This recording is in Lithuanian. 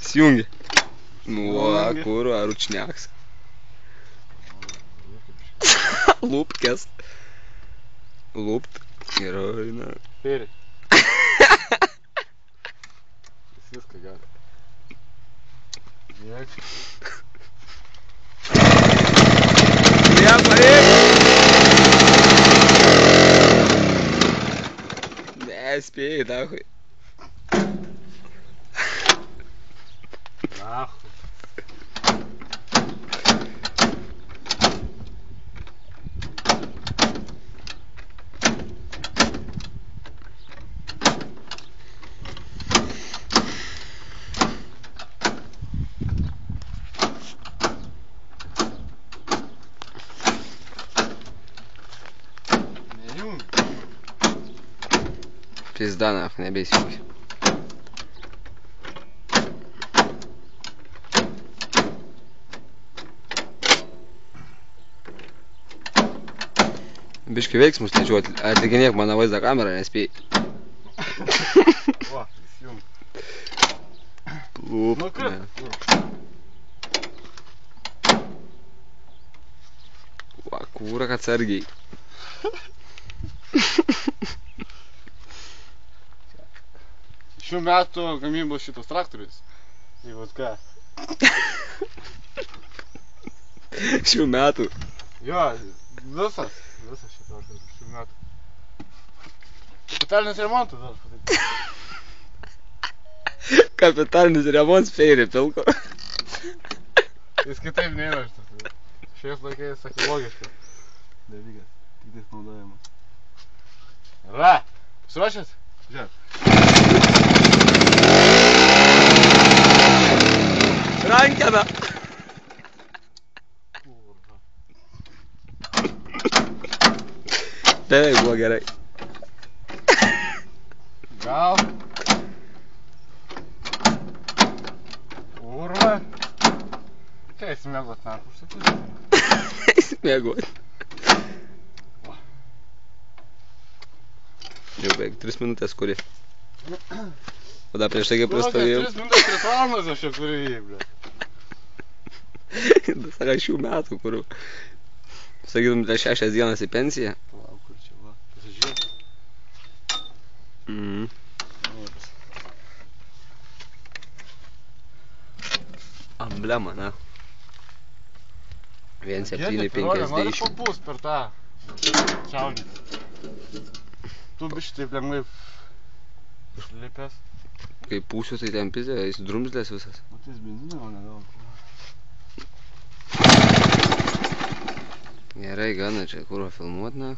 Įsijungi. Va, kur, ar rūčniaks. Lūpkės. Lūpt. Gerai, na. Pėri. Jis viską gali. Niek. Nepareik! Nespėjai, dahui. Nahui. Пизда, нахуй, не бейся. Biški veiksmus nežiūrėti, atlikinėk mano vaizdą kamerą, nespėjai. Va, įsijung. Plūp, Nu, ne. Va, kūrak atsargiai. Šių metų gamybos šitas traktorius. Tai vat ką? Šių metų. Jo, visas šitas traktorius šių metų. Kapitalinis remontas dar padaryti. Kapitalinis remontas feirė pilko. Jis kitaip neina šitas. Šiais laikais ekologiškas dalykas. Tik tais naudojamas. Ra! Pasiruošęs? Žiūrėk. Rankena. Kurva. Beveik buvo gerai. Gal. Kurva. Čia įsimėgot narpų užsakyti. Įsimėgot. Jau beveik 3 minutės kuri. O dar prieš tai kaip prastavėjau. 3 minutės 3 valandas aš čia turiu jį, ble. Saka šių metų, kur sakytum, 6 dienas į pensiją. Palauk, kur čia va. Pasižiūrėk. Emblema, na. 1,750. Nori papūst per tą čiaunį. Tu biškai taip lengvai išlipęs. Kai pūsiu, tai ten pizė, jis drumzlės visas. O tai jis benziną, o ne gal. Gerai, gana čia, kur filmuot, na.